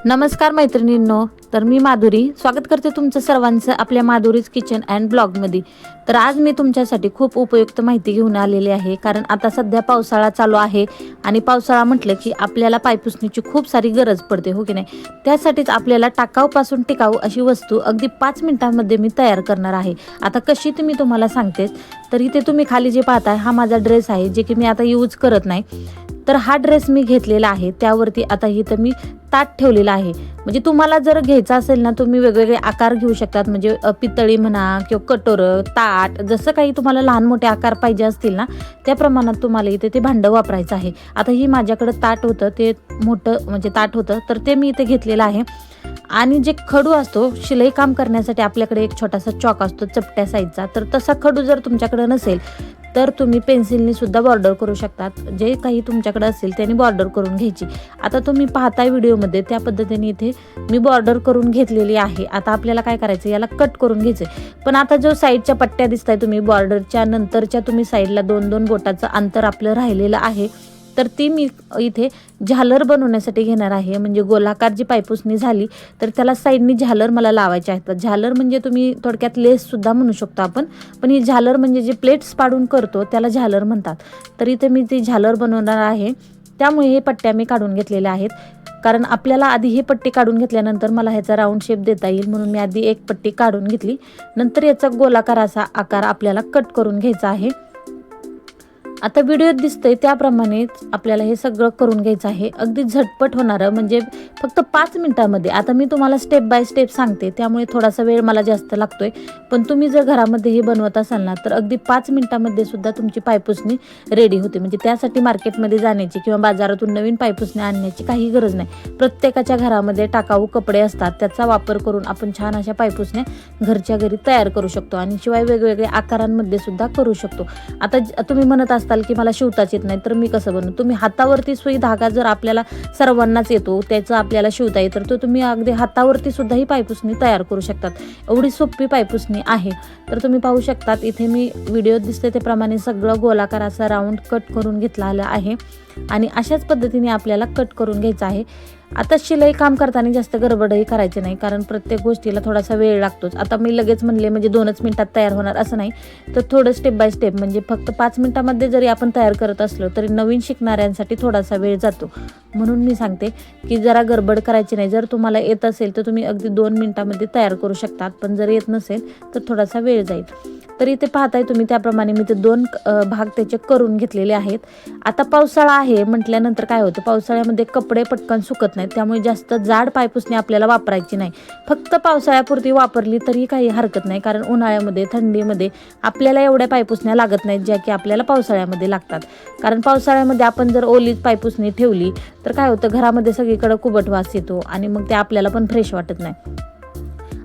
नमस्कार मैत्रिणींनो, तर मी माधुरी स्वागत करते तुमचं सर्वांचं आपल्या माधुरीज किचन अँड ब्लॉगमध्ये। तर आज मी तुमच्यासाठी खूप उपयुक्त माहिती घेऊन आलेली आहे, कारण आता सध्या पावसाळा चालू आहे आणि पावसाळा म्हटलं की आपल्याला पायपुसणीची खूप सारी गरज पडते, हो की नाही। त्यासाठीच आपल्याला टाकाऊपासून टिकाऊ अशी वस्तू अगदी 5 मिनिटांमध्ये मी तयार करणार आहे। आता कशी ती मी तुम्हाला सांगतेच। तर इथे तुम्ही खाली जे पाहताय हा माझा ड्रेस आहे, जे की मी आता यूज करत नाही। तर हा ड्रेस मी घेतलेला आहे, त्यावरती आता इथं मी ताट ठेवलेला आहे। म्हणजे तुम्हाला जर घ्यायचा असेल ना, तुम्ही वेगवेगळे आकार घेऊ शकतात, म्हणजे पितळी म्हणा किंवा कटोर, ताट, जसं काही तुम्हाला लहान मोठे आकार पाहिजे असतील ना, त्या प्रमाणात तुम्हाला इथे ते भांडं वापरायचं आहे। आता ही माझ्याकडे ताट होतं, ते मोठं म्हणजे ताट होतं, तर ते मी इथे घेतलेलं आहे। आणि जे खडू असतो शिलाई काम करण्यासाठी, आपल्याकडे एक छोटासा चॉक असतो चपट्या साईजचा, तर तसा खडू जर तुमच्याकडे नसेल तर तुम्ही पेन्सिलने सुद्धा बॉर्डर करू शकतात। जे काही तुमच्याकडे असेल त्याने बॉर्डर करून घ्यायची। आता तुम्ही पाहताय व्हिडिओमध्ये त्या पद्धतीने इथे मी बॉर्डर करून घेतलेली आहे। आता आपल्याला काय करायचं, याला कट करून घ्यायचं। पण आता जो साईडच्या पट्ट्या दिसताय तुम्ही, बॉर्डरच्या नंतरच्या तुम्ही साईडला 2-2 बोटाचं अंतर आपलं राहिलेलं आहे, तर ती मी इथे झालर बनवण्यासाठी घेणार आहे। म्हणजे गोलाकार जी पायपुसणी झाली तर त्याला साईडनी झालर मला लावायचे आहेत। झालर म्हणजे तुम्ही थोडक्यात लेस सुद्धा म्हणू शकतो आपण, पण ही झालर म्हणजे जे प्लेट्स पाडून करतो त्याला झालर म्हणतात। तर इथे मी ती झालर बनवणार आहे, त्यामुळे हे पट्ट्या मी काढून घेतलेल्या आहेत। कारण आपल्याला आधी हे पट्टी काढून घेतल्यानंतर मला ह्याचा राऊंड शेप देता येईल, म्हणून मी आधी एक पट्टी काढून घेतली। नंतर याचा गोलाकार असा आकार आपल्याला कट करून घ्यायचा आहे। आता व्हिडिओत दिसतंय त्याप्रमाणेच आपल्याला हे सगळं करून घ्यायचं आहे। अगदी झटपट होणारं, म्हणजे फक्त 5 मिनिटांमध्ये। आता मी तुम्हाला स्टेप बाय स्टेप सांगते, त्यामुळे थोडासा वेळ मला जास्त लागतोय, पण तुम्ही जर घरामध्ये हे बनवत असाल ना, तर अगदी 5 मिनिटांमध्ये सुद्धा तुमची पायपुसणी रेडी होते। म्हणजे त्यासाठी मार्केटमध्ये जाण्याची किंवा बाजारातून नवीन पायपुसणी आणण्याची काही गरज नाही। प्रत्येकाच्या घरामध्ये टाकाऊ कपडे असतात, त्याचा वापर करून आपण छान अशा पायपुसण्या घरच्या घरी तयार करू शकतो, आणि शिवाय वेगवेगळ्या आकारांमध्ये सुद्धा करू शकतो। आता तुम्ही म्हणत की मला शिवताच येत नाही, तर मी कसं बनवू? तुम्ही हातावरती सुई धागा जर आपल्याला सर्वांनाच येतो, त्याचं आपल्याला शिवता येतं, तर तुम्ही अगदी हातावरती सुद्धा ही पायपुसणी तयार करू शकतात। एवढी सोपी पायपुसणी आहे। तर तुम्ही पाहू शकतात इथे मी व्हिडिओत दिसते त्याप्रमाणे सगळं गोलाकार असा राऊंड कट करून घेतलेला आहे, आणि अशाच पद्धतीने आपल्याला कट करून घ्यायचं आहे। आता शिलाई काम करताना जास्त गडबडही करायची नाही, कारण प्रत्येक गोष्टीला थोडासा वेळ लागतोच। आता मी लगेच म्हणले म्हणजे 2च मिनिटात तयार होणार असं नाही, तर थोडं स्टेप बाय स्टेप, म्हणजे फक्त 5 मिनिटांमध्ये जरी आपण तयार करत असलो तरी नवीन शिकणाऱ्यांसाठी थोडासा वेळ जातो। म्हणून मी सांगते की जरा गडबड करायची नाही। जर तुम्हाला येत असेल तर तुम्ही अगदी 2 मिनिटांमध्ये तयार करू शकतात, पण जर येत नसेल तर थोडासा वेळ जाईल। तर इथे पाहताय तुम्ही त्याप्रमाणे मी ते 2 भाग त्याचे करून घेतलेले आहेत। आता पावसाळा आहे म्हटल्यानंतर काय होतं, पावसाळ्यामध्ये कपडे पटकन सुकत नाहीत, त्यामुळे जास्त जाड पायपुसणी आपल्याला वापरायची नाही। फक्त पावसाळ्यापुरती वापरली तरी काही हरकत नाही, कारण उन्हाळ्यामध्ये थंडीमध्ये आपल्याला एवढ्या पायपुसण्या लागत नाहीत ज्या की आपल्याला पावसाळ्यामध्ये लागतात। कारण पावसाळ्यामध्ये आपण जर ओलीच पायपुसणी ठेवली तर काय होतं, घरामध्ये सगळीकडे कुबट वास येतो, आणि मग ते आपल्याला पण फ्रेश वाटत नाही।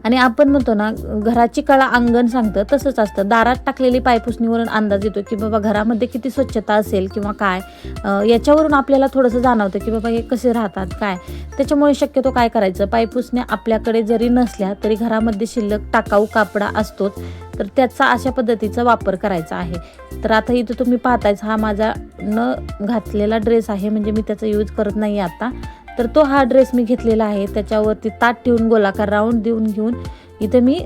आणि आपण म्हणतो ना, घराची कळा अंगण सांगतं, तसंच असतं। दारात टाकलेली पायपुसणीवरून अंदाज येतो की बाबा घरामध्ये किती स्वच्छता असेल किंवा काय, याच्यावरून आपल्याला थोडंसं जाणवतं की बाबा हे कसे राहतात काय। त्याच्यामुळे शक्यतो काय करायचं, पायपुसण्या आपल्याकडे जरी नसल्या तरी घरामध्ये शिल्लक टाकाऊ कापडा असतोच, तर त्याचा अशा पद्धतीचा वापर करायचा आहे। तर आता इथं तुम्ही पाहतायच हा माझा न घातलेला ड्रेस आहे, म्हणजे मी त्याचा यूज करत नाही आता। तर तो हा ड्रेस मी घेतलेला आहे, त्याच्यावरती ताट ठेवून गोलाकार राऊंड घेऊन इथे मी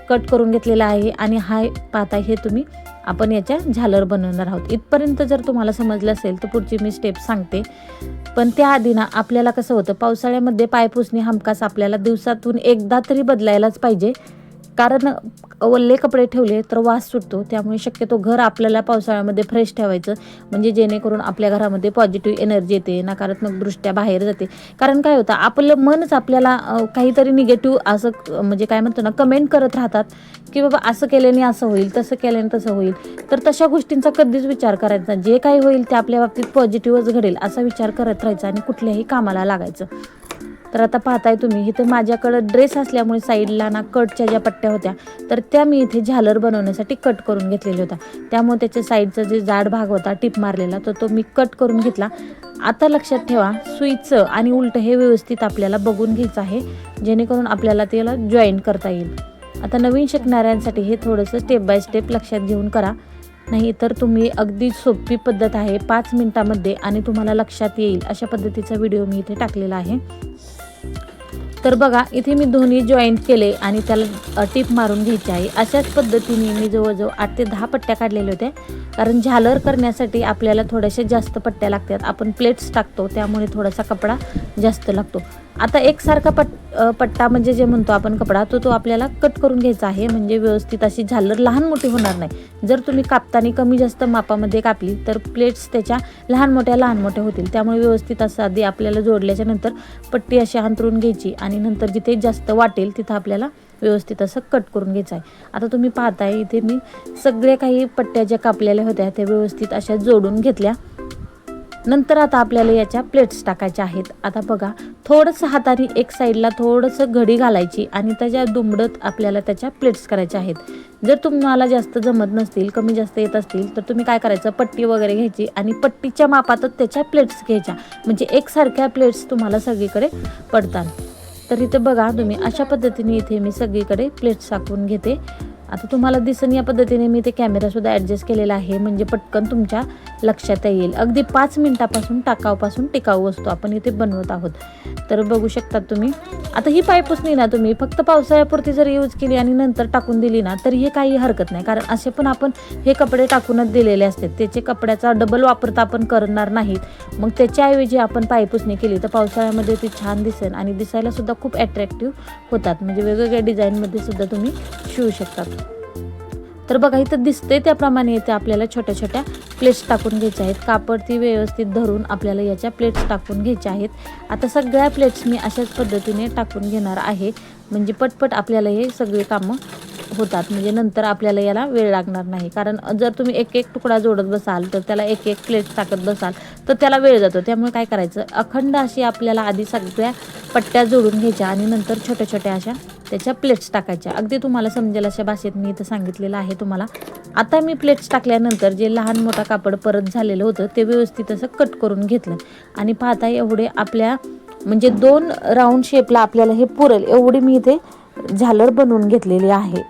कट करून घेतलेला आहे। आणि हा पाहताय हे तुम्ही आपण याच्या झालर बनवणार आहोत। इथपर्यंत जर तुम्हाला समजलं असेल तर पुढची मी स्टेप सांगते। पण त्याआधी ना आपल्याला कसं होतं, पावसाळ्यामध्ये पायपुसणी हमखास आपल्याला दिवसातून एकदा तरी बदलायलाच पाहिजे, कारण ओले कपडे ठेवले तर वास सुटतो। त्यामुळे शक्यतो घर आपल्याला पावसाळ्यामध्ये फ्रेश ठेवायचं, म्हणजे जेणेकरून आपल्या घरामध्ये पॉझिटिव्ह एनर्जी येते, नकारात्मक दृष्ट्या बाहेर जाते। कारण काय होतं, आपलं मनच आपल्याला काहीतरी निगेटिव्ह असं म्हणजे काय म्हणतो ना, कमेंट करत राहतात की बाबा असं केल्याने असं होईल, तसं केल्याने तसं होईल। तर तशा गोष्टींचा कधीच विचार करायचा, जे काही होईल ते आपल्या बाबतीत पॉझिटिव्हच घडेल असा विचार करत राहायचा, आणि कुठल्याही कामाला लागायचं। तर आता पाहताय तुम्ही इथे माझ्याकडे ड्रेस असल्यामुळे साईडला ना कटच्या ज्या पट्ट्या होत्या, तर त्या मी इथे झालर बनवण्यासाठी कट करून घेतलेल्या होत्या। त्यामुळे त्याच्या साईडचा जे जाड भाग होता टिप मारलेला, तो मी कट करून घेतला। आता लक्षात ठेवा, सुईचं आणि उलटं हे व्यवस्थित आपल्याला बघून घ्यायचं आहे, जेणेकरून आपल्याला त्याला जॉईन करता येईल। आता नवीन शिकणाऱ्यांसाठी हे थोडंसं स्टेप बाय स्टेप लक्षात घेऊन करा, नाही तर तुम्ही अगदी सोपी पद्धत आहे 5 मिनिटांमध्ये, आणि तुम्हाला लक्षात येईल अशा पद्धतीचा व्हिडिओ मी इथे टाकलेला आहे। तर बघा इथे मी दोन्ही जॉईंट केले आणि त्याला टीप मारून घ्यायची आहे. अशाच पद्धतीने मी जवळजवळ 8 ते 10 पट्ट्या काढलेल्या होत्या, कारण झालर करण्यासाठी आपल्याला थोड्याशा जास्त पट्ट्या लागतात. आपण प्लेट्स टाकतो त्यामुळे थोडासा कपडा जास्त लागतो. आता एकसारखा पट्टा म्हणजे जे म्हणतो आपण कपडा तो आपल्याला कट करून घ्यायचा आहे, म्हणजे व्यवस्थित अशी झालर लहान मोठी होणार नाही. जर तुम्ही कापताना कमी जास्त मापामध्ये कापली तर प्लेट्स त्याच्या लहान मोठ्या होतील. त्यामुळे व्यवस्थित असं आधी आपल्याला जोडल्याच्या नंतर पट्टी अशी अंतरून घ्यायची आणि नंतर जिथे जास्त वाटेल तिथं आपल्याला व्यवस्थित असं कट करून घ्यायचं आहे. आता तुम्ही पाहताय इथे मी सगळे काही पट्ट्या ज्या कापलेल्या होत्या त्या व्यवस्थित अशा जोडून घेतल्या. नंतर आता आपल्याला याच्या प्लेट्स टाकायच्या आहेत. आता बघा थोडंसं हाताने एक साईडला थोडंसं घडी घालायची आणि त्याच्या दुमडत आपल्याला त्याच्या प्लेट्स करायच्या आहेत. जर तुम्हाला जास्त जमत नसतील, कमी जास्त येत असतील तर तुम्ही काय करायचं, पट्टी वगैरे घ्यायची आणि पट्टीच्या मापातच त्याच्या प्लेट्स घ्यायच्या, म्हणजे एकसारख्या प्लेट्स तुम्हाला सगळीकडे पडतात. तर इथे बघा तुम्ही अशा पद्धतीने इथे मी सगळीकडे प्लेट्स टाकून घेते. आता तुम्हाला दिसेल या पद्धतीने मी ते कॅमेरासुद्धा ॲडजस्ट केलेला आहे, म्हणजे पटकन तुमच्या लक्षात येईल. अगदी 5 मिनिटापासून टिकाऊ वस्तू आपण इथे बनवत आहोत. तर बघू शकता तुम्ही. आता ही पायपुसणी ना तुम्ही फक्त पावसाळ्यापुरती जर यूज केली आणि नंतर टाकून दिली ना तर हे काही हरकत नाही, कारण असे पण आपण हे कपडे टाकूनच दिलेले असतात. त्याचे कपड्याचा डबल वापर तर आपण करणार नाहीत. मग त्याच्याऐवजी आपण पायपुसणी केली तर पावसाळ्यामध्ये ती छान दिसेल आणि दिसायला सुद्धा खूप अट्रॅक्टिव्ह होतात, म्हणजे वेगवेगळ्या डिझाईनमध्ये सुद्धा तुम्ही शिवू शकतात. तर बघा इथं दिसते त्याप्रमाणे इथे आपल्याला छोट्या छोट्या प्लेट्स टाकून घ्यायच्या आहेत. कापड ती व्यवस्थित धरून आपल्याला याच्या प्लेट्स टाकून घ्यायच्या आहेत. आता सगळ्या प्लेट्स मी अशाच पद्धतीने टाकून घेणार आहे, म्हणजे पटपट आपल्याला हे सगळे कामं होतात, म्हणजे नंतर आपल्याला याला वेळ लागणार नाही. कारण जर तुम्ही एक एक तुकडा जोडत बसाल तर त्याला एक एक प्लेट टाकत बसाल तर त्याला वेळ जातो. त्यामुळे काय करायचं, अखंड अशी आपल्याला आधी सगळ्या पट्ट्या जोडून घ्यायच्या आणि नंतर छोट्या छोट्या अशा त्याच्या प्लेट्स टाकायच्या. अगदी तुम्हाला समजेल अशा भाषेत मी इथं सांगितलेलं आहे तुम्हाला. आता मी प्लेट्स टाकल्यानंतर जे लहान मोठा कापड परत झालेलं होतं ते व्यवस्थित असं कट करून घेतलं आणि पाहता एवढे आपल्या म्हणजे 2 राऊंड शेपला आपल्याला हे पुरेल एवढी मी इथे झालर बनवून घेतलेली आहे.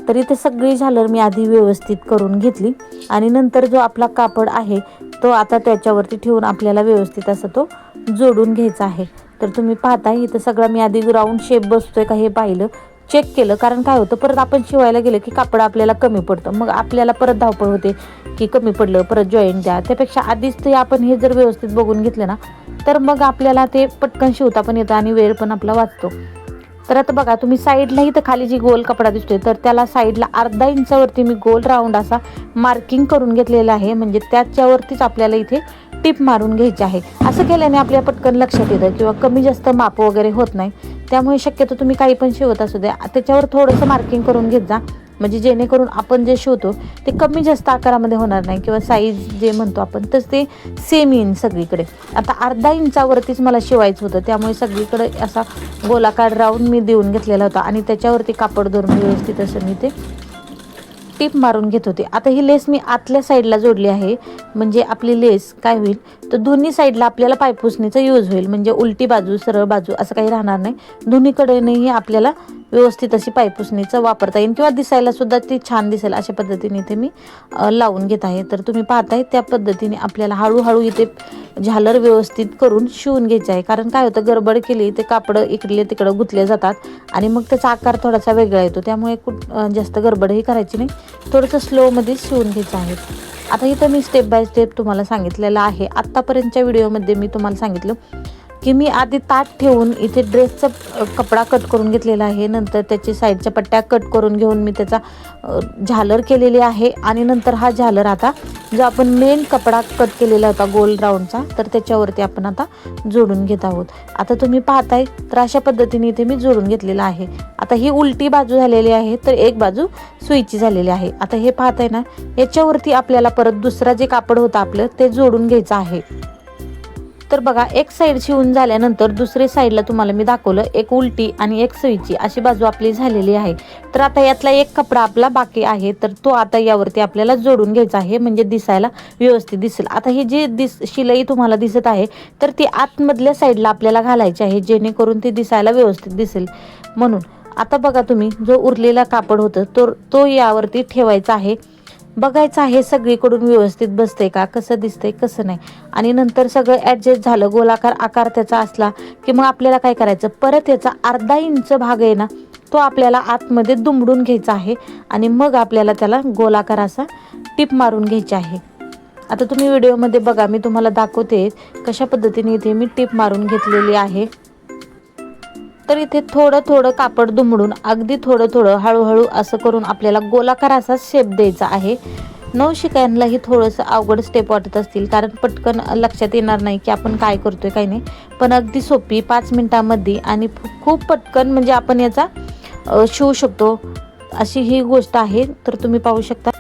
तर इथे सगळी झालर मी आधी व्यवस्थित करून घेतली आणि नंतर जो आपला कापड आहे तो आता त्याच्यावरती ठेवून आपल्याला व्यवस्थित असं तो जोडून घ्यायचा आहे. तर तुम्ही पाहताय इथं सगळं मी आधी राऊंड शेप बसतोय का हे पाहिलं, चेक केलं. कारण काय होतं, परत आपण शिवायला गेलं की कापड आपल्याला कमी पडतं, मग आपल्याला परत धावपळ होते की कमी पडलं परत जॉईंट द्या. त्यापेक्षा आधीच ते आपण हे जर व्यवस्थित बघून घेतलं ना तर मग आपल्याला ते पटकन शिवता पण येतं आणि वेळ पण आपला वाचतो. तर आता बघा तुम्ही साईडला इथं खाली जी गोल कपडा दिसतोय तर त्याला साईडला अर्धा इंचावरती मी गोल राऊंड असा मार्किंग करून घेतलेला आहे, म्हणजे त्याच्यावरतीच आपल्याला इथे टिप मारून घ्यायची आहे. असं केल्याने आपल्या पटकन लक्षात येतं किंवा कमी जास्त माप वगैरे होत नाही. त्यामुळे शक्यतो तुम्ही काही पण शिवत असू द्या त्याच्यावर थोडंसं मार्किंग करून घेत जा, म्हणजे जेणेकरून आपण जे शिवतो ते कमी जास्त आकारामध्ये होणार नाही किंवा साईज जे म्हणतो आपण तर ते सेम येईन सगळीकडे. आता अर्धा इंचावरतीच मला शिवायचं होतं, त्यामुळे सगळीकडे असा गोलाकार राऊंड मी देऊन घेतलेला होता आणि त्याच्यावरती कापड धरून व्यवस्थित असं मी ते टिप मारून घेत होते. आता ही लेस मी आतल्या साईडला जोडली आहे, म्हणजे आपली लेस काय होईल तर दोन्ही साईडला आपल्याला पायपुसणीचा यूज होईल, म्हणजे उलटी बाजू सरळ बाजू असं काही राहणार नाही. दोन्हीकडेनेही आपल्याला व्यवस्थित अशी पायपुसणीचं वापरता येईल किंवा दिसायला सुद्धा ती छान दिसेल अशा पद्धतीने इथे मी लावून घेत आहे. तर तुम्ही पाहताय त्या पद्धतीने आपल्याला हळूहळू इथे झालर व्यवस्थित करून शिवून घ्यायचं आहे. कारण काय होतं, गडबड केली ते कापडं इकडले तिकडं गुंतले जातात आणि मग त्याचा आकार थोडासा वेगळा येतो. त्यामुळे जास्त गडबडही करायची नाही, थोडंसं स्लोमध्ये शिवून घ्यायचं आहे. आता इथं मी स्टेप बाय स्टेप तुम्हाला सांगितलेलं आहे. आत्तापर्यंतच्या व्हिडिओमध्ये मी तुम्हाला सांगितलं की मी आधी ताट ठेवून इथे ड्रेसचा कपडा कट करून घेतलेला आहे, नंतर त्याची साईडच्या पट्ट्या कट करून घेऊन मी त्याचा झालर केलेली आहे आणि नंतर हा झालर आता जो आपण मेन कपडा कट केलेला होता गोल राऊंडचा तर त्याच्यावरती आपण आता जोडून घेत आहोत. आता तुम्ही पाहताय तर अशा पद्धतीने इथे मी जोडून घेतलेलं आहे. आता ही उलटी बाजू झालेली आहे तर एक बाजू सुईची झालेली आहे. आता हे पाहताय ना, याच्यावरती आपल्याला परत दुसरा जे कापड होतं आपलं ते जोडून घ्यायचं आहे. तर बघा एक साईड शिवून झाल्यानंतर दुसरी साईडला तुम्हाला मी दाखवलं एक उलटी आणि एक सुईची अशी बाजू आपली झालेली आहे. तर आता यातला एक कपडा आपला बाकी आहे तर तो आता यावरती आपल्याला जोडून घ्यायचा आहे, म्हणजे दिसायला व्यवस्थित दिसेल. आता ही जी शिलाई तुम्हाला दिसत आहे तर ती आतमधल्या साईडला आपल्याला घालायची आहे, जेणेकरून ती दिसायला व्यवस्थित दिसेल म्हणून. आता बघा तुम्ही जो उरलेला कापड होतं तो यावरती ठेवायचा आहे. बघायचं आहे सगळीकडून व्यवस्थित बसते का, कसं दिसतंय कसं नाही. आणि नंतर सगळं ॲडजस्ट झालं, गोलाकार आकार त्याचा असला की मग आपल्याला काय करायचं, परत याचा अर्धा इंच भाग आहे ना तो आपल्याला आतमध्ये दुमडून घ्यायचा आहे आणि मग आपल्याला त्याला गोलाकार असा टिप मारून घ्यायची आहे. आता तुम्ही व्हिडिओमध्ये बघा, मी तुम्हाला दाखवते कशा पद्धतीने इथे मी टिप मारून घेतलेली आहे. तर इथे थोडं थोडं कापड दुमडून अगदी थोडं थोडं हळूहळू असं करून आपल्याला गोलाकार असा शेप द्यायचा आहे. नवशिक्यांनाही थोडंसं अवघड स्टेप वाटत असतील, कारण पटकन लक्षात येणार नाही की आपण काय करतोय काय नाही, पण अगदी सोपी 5 मिनिटांमध्ये आणि खूप पटकन म्हणजे आपण याचा शिवू शकतो अशी ही गोष्ट आहे. तर तुम्ही पाहू शकता.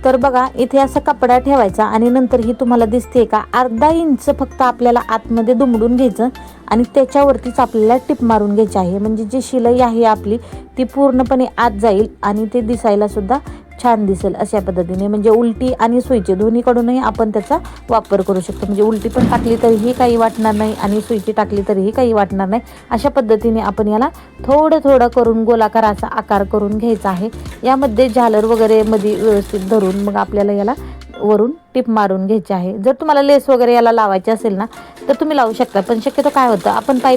तर बघा इथे असा कपडा ठेवायचा आणि नंतर ही तुम्हाला दिसते का अर्धा इंच फक्त आपल्याला आतमध्ये दुमडून घ्यायचं आणि त्याच्यावरतीच आपल्याला टिप मारून घ्यायची आहे. म्हणजे जी शिलाई आहे आपली ती पूर्णपणे आत जाईल आणि ते दिसायला सुद्धा छान दिसेल अशा पद्धतीने. म्हणजे उलटी आणि सुईची दोन्हीकडूनही आपण त्याचा वापर करू शकतो. म्हणजे उलटी पण टाकली तरीही काही वाटणार नाही आणि सुईची टाकली तरीही काही वाटणार नाही. अशा पद्धतीने आपण याला थोडं थोडं करून गोलाकार असा आकार करून घ्यायचा आहे. यामध्ये झालर वगैरे मध्ये व्यवस्थित धरून मग आपल्याला याला वरून टिप मारून घ्यायची आहे. जर तुम्हाला लेस वगैरे याला लावायची असेल ना तर तुम्ही लावू शकता, पण शक्यतो काय होतं आपण पाय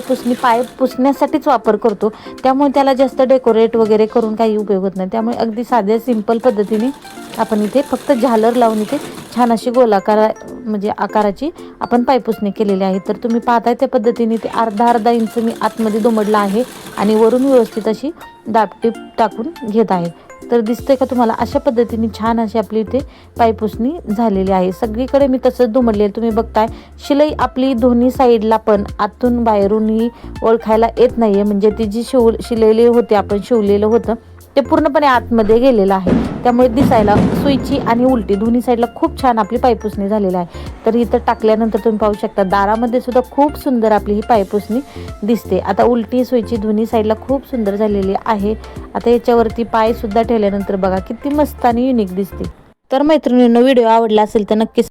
पुसण्यासाठीच वापर करतो, त्यामुळे त्याला जास्त डेकोरेट वगैरे करून काही उपयोग होत नाही. त्यामुळे अगदी साध्या सिंपल पद्धतीने आपण इथे फक्त झालर लावून इथे छान अशी गोलाकार म्हणजे आकाराची आपण पायपुसणी केलेली आहे. तर तुम्ही पाहताय त्या पद्धतीने ते अर्धा इंच मी आतमध्ये दुमडला आहे आणि वरून व्यवस्थित अशी दाबटीप टाकून घेत आहे. तर दिसतंय का तुम्हाला, अशा पद्धतीने छान अशी आपली इथे पायपुसणी झालेली आहे. सगळीकडे मी तसंच दुमडले तुम्ही बघताय. शिलाई आपली दोन्ही साईडला पण आतून बाहेरूनही ओळखायला येत नाहीये. म्हणजे ती जी शिलेली होते आपण शिवलेलं होतं ते पूर्णपणे आतमध्ये गेलेलं आहे, त्यामुळे दिसायला सुईची आणि उलटी दोन्ही साईडला खूप छान आपली पायपुसणी झालेली आहे. तर इथं टाकल्यानंतर तुम्ही पाहू शकता दारामध्ये सुद्धा खूप सुंदर आपली ही पायपुसणी दिसते. आता उलटी सुईची दोन्ही साईडला खूप सुंदर झालेली आहे. आता याच्यावरती पाय सुद्धा ठेवल्यानंतर बघा किती मस्त आणि युनिक दिसते. तर मैत्रिणींनो, व्हिडिओ आवडला असेल तर नक्कीच